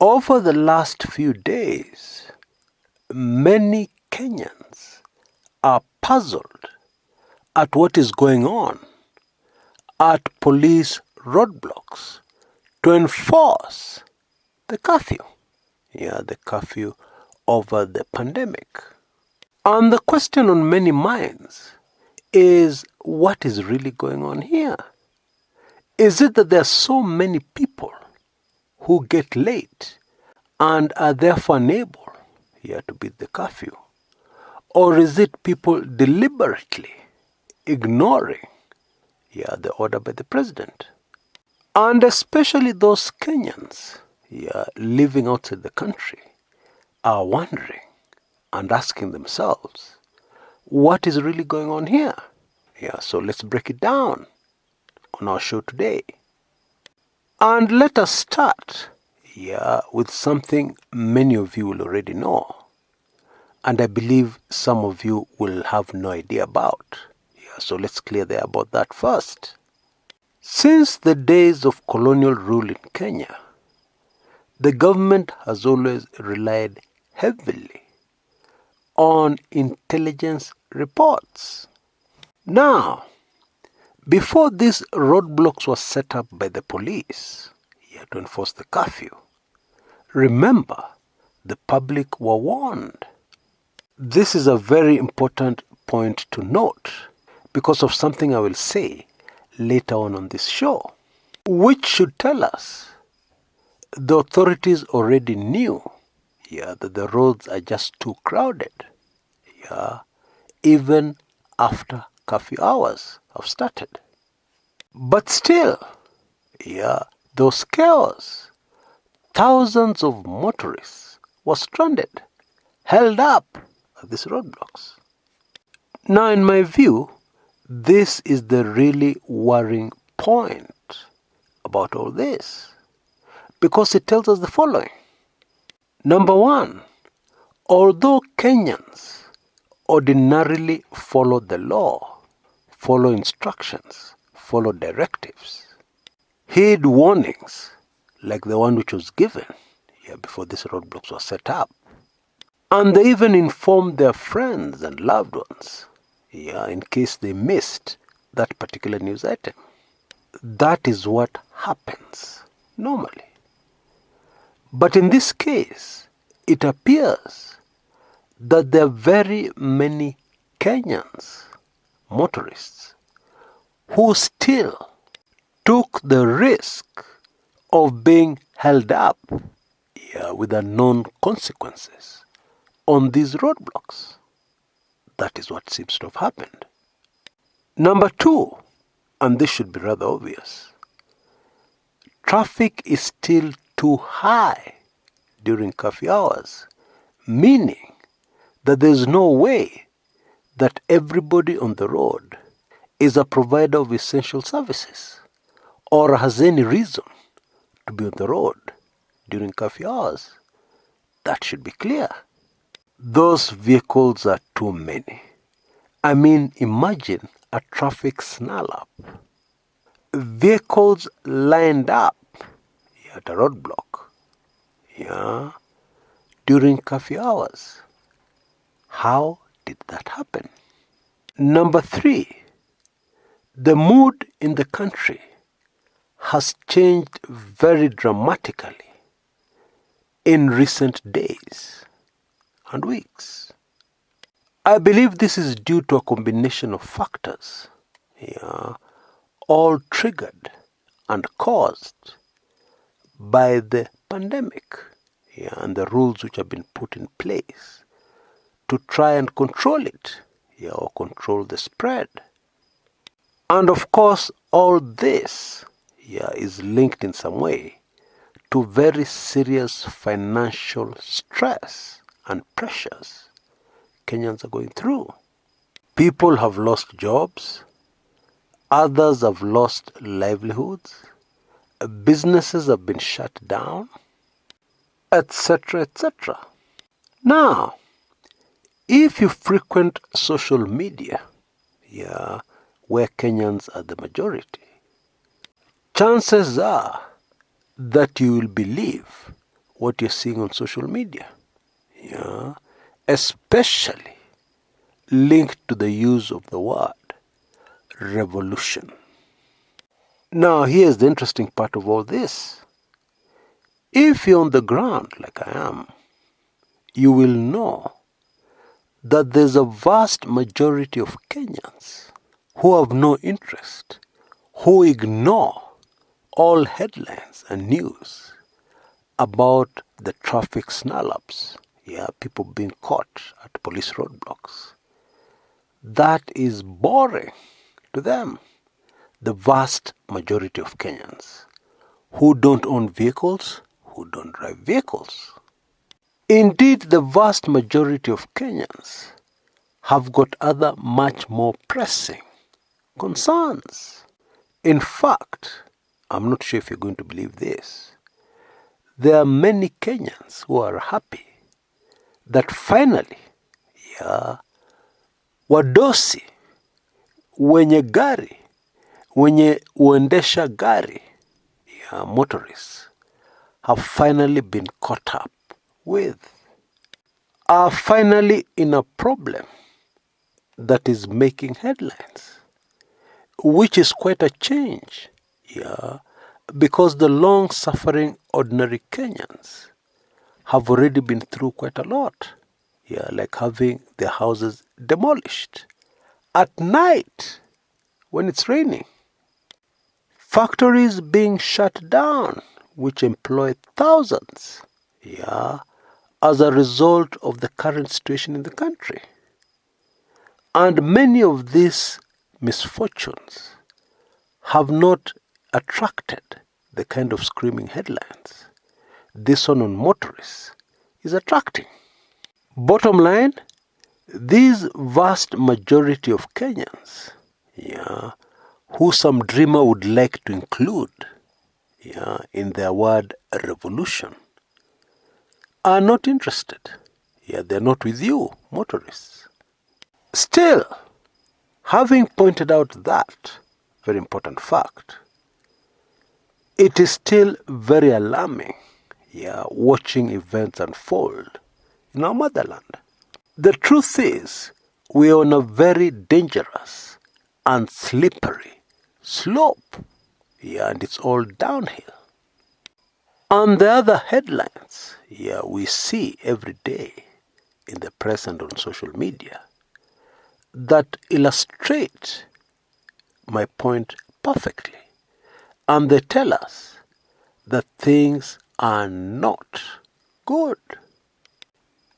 Over the last few days, many Kenyans are puzzled at what is going on at police roadblocks to enforce the curfew. The curfew over the pandemic. And the question on many minds is, what is really going on here? Is it that there are so many people who get late and are therefore unable to beat the curfew? Or is it people deliberately ignoring the order by the president? And especially those Kenyans living outside the country are wondering and asking themselves, what is really going on here? So let's break it down on our show today. And let us start with something many of you will already know, and I believe some of you will have no idea about. So let's clear the air about that first. Since the days of colonial rule in Kenya, the government has always relied heavily on intelligence reports. Now, before these roadblocks were set up by the police to enforce the curfew, remember, the public were warned. This is a very important point to note because of something I will say later on this show, which should tell us the authorities already knew that the roads are just too crowded, even after curfew hours have started. But still, there was chaos. Thousands of motorists were stranded, held up at these roadblocks. Now, in my view, this is the really worrying point about all this, because it tells us the following. Number one, although Kenyans ordinarily follow the law, follow instructions, follow directives, heed warnings like the one which was given before these roadblocks were set up, and they even informed their friends and loved ones in case they missed that particular news item. That is what happens normally. But in this case, it appears that there are very many Kenyans, motorists, who still took the risk of being held up with unknown consequences on these roadblocks. That is what seems to have happened. Number two, and this should be rather obvious, traffic is still too high during curfew hours, meaning that there is no way that everybody on the road is a provider of essential services or has any reason to be on the road during curfew hours. That should be clear. Those vehicles are too many. I mean, imagine a traffic snarl-up. Vehicles lined up at a roadblock during curfew hours. How did that happen? Number three, the mood in the country has changed very dramatically in recent days and weeks. I believe this is due to a combination of factors, all triggered and caused by the pandemic and the rules which have been put in place to try and control it or control the spread. And of course, all this is linked in some way to very serious financial stress and pressures Kenyans are going through. People have lost jobs, others have lost livelihoods, businesses have been shut down, etc., etc. Now, if you frequent social media, where Kenyans are the majority, chances are that you will believe what you're seeing on social media. Yeah, especially linked to the use of the word revolution. Now, here's the interesting part of all this. If you're on the ground like I am, you will know that there's a vast majority of Kenyans who have no interest, who ignore all headlines and news about the traffic snarl-ups, people being caught at police roadblocks. That is boring to them, the vast majority of Kenyans who don't own vehicles, who don't drive vehicles. Indeed, the vast majority of Kenyans have got other much more pressing concerns. In fact, I'm not sure if you're going to believe this, there are many Kenyans who are happy that finally, wadosi wenye gari, wenye uendesha gari, motorists, have finally been caught up with, are finally in a problem that is making headlines, which is quite a change, because the long-suffering ordinary Kenyans have already been through quite a lot, like having their houses demolished at night when it's raining, factories being shut down, which employ thousands, as a result of the current situation in the country. And many of these misfortunes have not attracted the kind of screaming headlines this one on motorists is attracting. Bottom line, this vast majority of Kenyans, who some dreamer would like to include, in their word revolution, are not interested. They're not with you, motorists. Still, having pointed out that very important fact, it is still very alarming, watching events unfold in our motherland. The truth is, we are on a very dangerous and slippery slope, and it's all downhill. And the other headlines, we see every day in the press and on social media that illustrate my point perfectly. And they tell us that things are not good.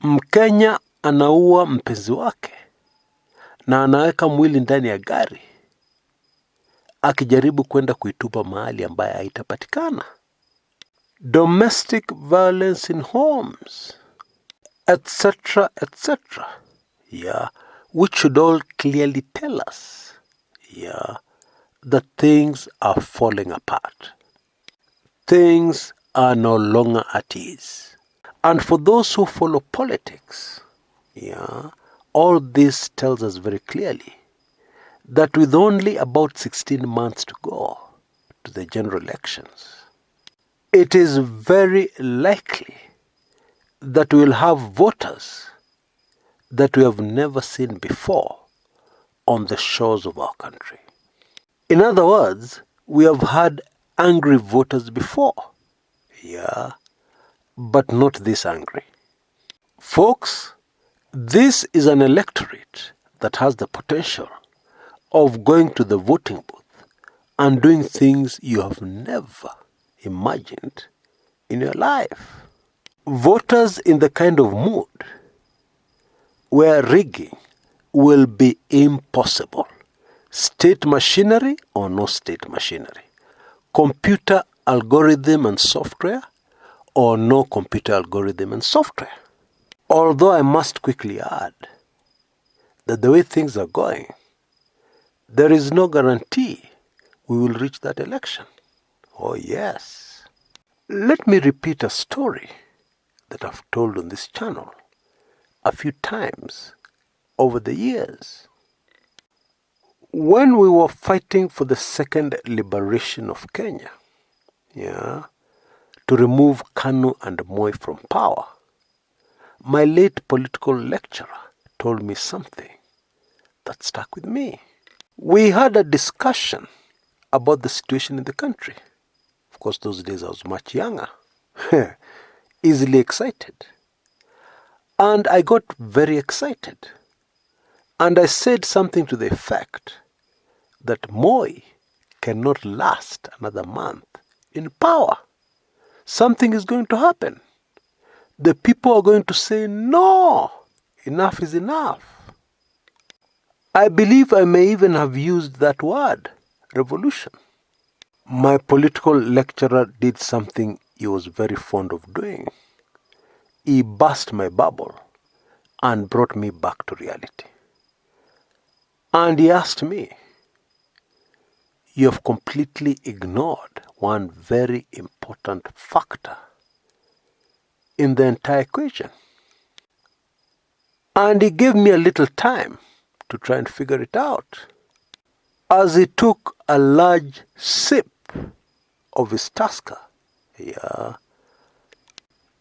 Mkenya anaua mpenzi wake na anaweka mwili ndani ya gari akijaribu kwenda kuitupa mahali ambaye haitapatikana. Domestic violence in homes, etc., etc., which should all clearly tell us, that things are falling apart. Things are no longer at ease. And for those who follow politics, all this tells us very clearly that with only about 16 months to go to the general elections, it is very likely that we will have voters that we have never seen before on the shores of our country. In other words, we have had angry voters before, but not this angry. Folks, this is an electorate that has the potential of going to the voting booth and doing things you have never imagined in your life. Voters in the kind of mood where rigging will be impossible. State machinery or no state machinery. Computer algorithm and software or no computer algorithm and software. Although I must quickly add that the way things are going, there is no guarantee we will reach that election. Oh yes. Let me repeat a story that I've told on this channel a few times over the years. When we were fighting for the second liberation of Kenya, to remove Kanu and Moi from power, my late political lecturer told me something that stuck with me. We had a discussion about the situation in the country. Of course, those days I was much younger, easily excited. And I got very excited. And I said something to the effect that Moi cannot last another month in power. Something is going to happen. The people are going to say, no, enough is enough. I believe I may even have used that word, revolution. My political lecturer did something he was very fond of doing. He burst my bubble and brought me back to reality. And he asked me, you have completely ignored one very important factor in the entire equation. And he gave me a little time to try and figure it out. As he took a large sip of his Tusker,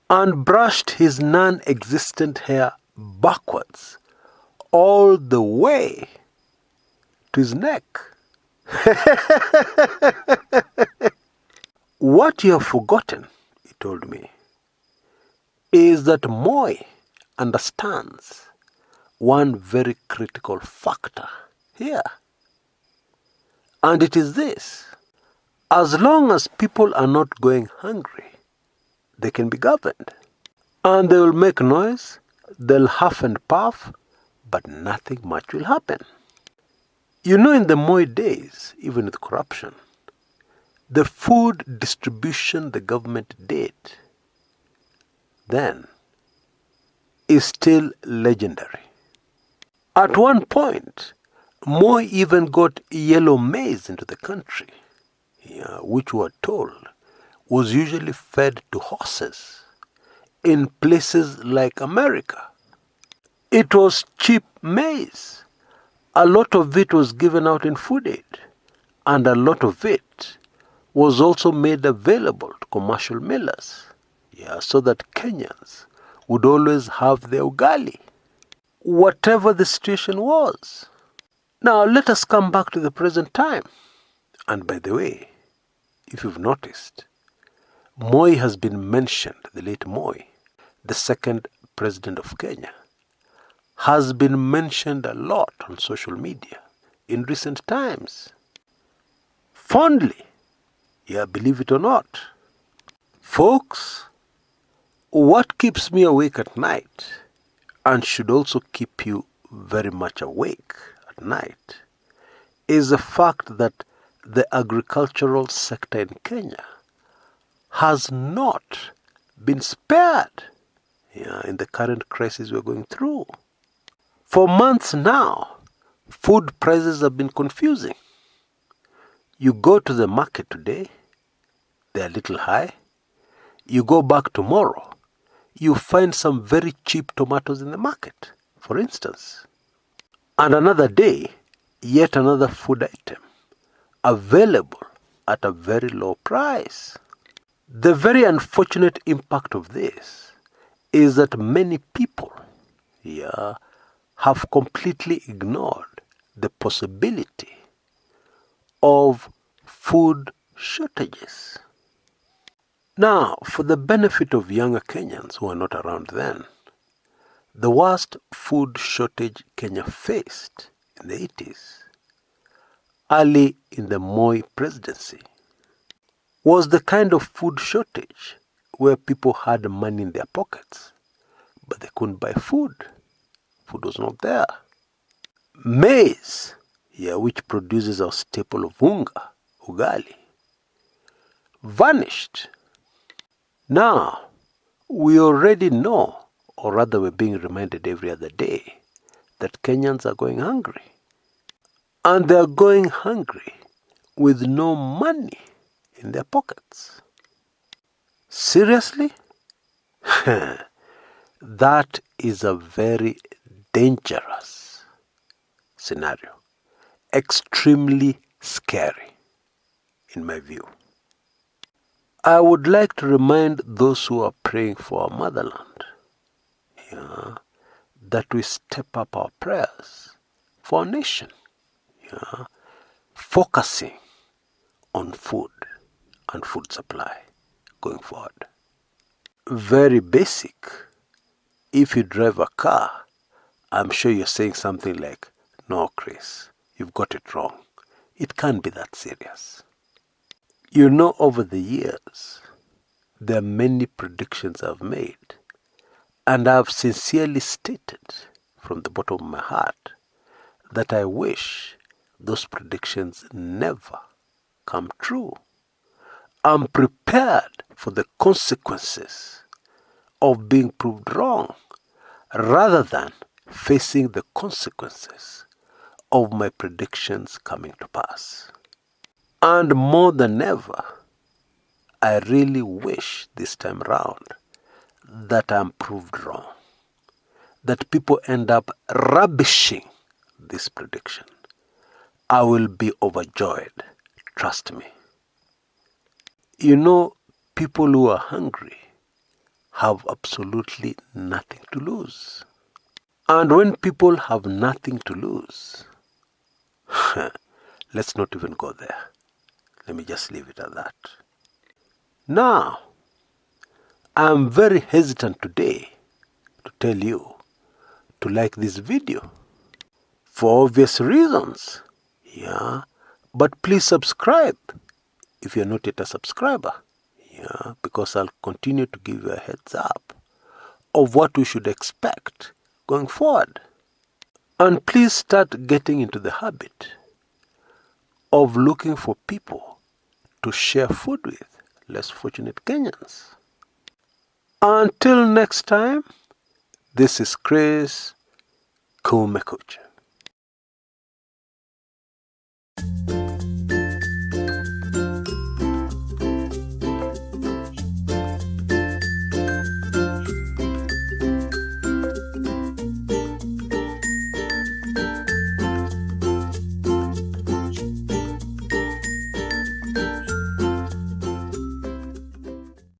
and brushed his non-existent hair backwards all the way to his neck. What you have forgotten, he told me, is that Moi understands one very critical factor here. And it is this: as long as people are not going hungry, they can be governed. And they will make noise, they'll huff and puff, but nothing much will happen. You know, in the Moi days, even with corruption, the food distribution the government did then is still legendary. At one point, Moi even got yellow maize into the country, which we were told was usually fed to horses in places like America. It was cheap maize. A lot of it was given out in food aid, and a lot of it was also made available to commercial millers, so that Kenyans would always have their ugali, whatever the situation was. Now let us come back to the present time. And by the way, if you've noticed, Moi has been mentioned, the late Moi, the second president of Kenya, has been mentioned a lot on social media in recent times. Fondly, believe it or not. Folks, what keeps me awake at night, and should also keep you very much awake at night, is the fact that the agricultural sector in Kenya has not been spared in the current crisis we're going through. For months now, food prices have been confusing. You go to the market today, they're a little high. You go back tomorrow, you find some very cheap tomatoes in the market, for instance. And another day, yet another food item available at a very low price. The very unfortunate impact of this is that many people have completely ignored the possibility of food shortages. Now, for the benefit of younger Kenyans who are not around then, the worst food shortage Kenya faced in the 80s, early in the Moi presidency, was the kind of food shortage where people had money in their pockets, but they couldn't buy food. Food was not there. Maize, which produces our staple of unga, ugali, vanished. Now, we already know, or rather we're being reminded every other day, that Kenyans are going hungry. And they're going hungry with no money in their pockets. Seriously? That is a very dangerous scenario. Extremely scary, in my view. I would like to remind those who are praying for our motherland, yeah, that we step up our prayers for our nation, yeah, focusing on food and food supply going forward. Very basic. If you drive a car, I'm sure you're saying something like, "No, Chris, you've got it wrong. It can't be that serious." You know, over the years, there are many predictions I've made, and I've sincerely stated from the bottom of my heart that I wish those predictions never come true. I'm prepared for the consequences of being proved wrong rather than facing the consequences of my predictions coming to pass. And more than ever, I really wish this time around that I'm proved wrong, that people end up rubbishing this prediction. I will be overjoyed, trust me. You know, people who are hungry have absolutely nothing to lose. And when people have nothing to lose, let's not even go there. Let me just leave it at that. Now, I'm very hesitant today to tell you to like this video for obvious reasons. Yeah, but please subscribe if you're not yet a subscriber. Yeah, because I'll continue to give you a heads up of what we should expect going forward. And please start getting into the habit of looking for people to share food with less fortunate Kenyans. Until next time, this is Chris Kumekucha.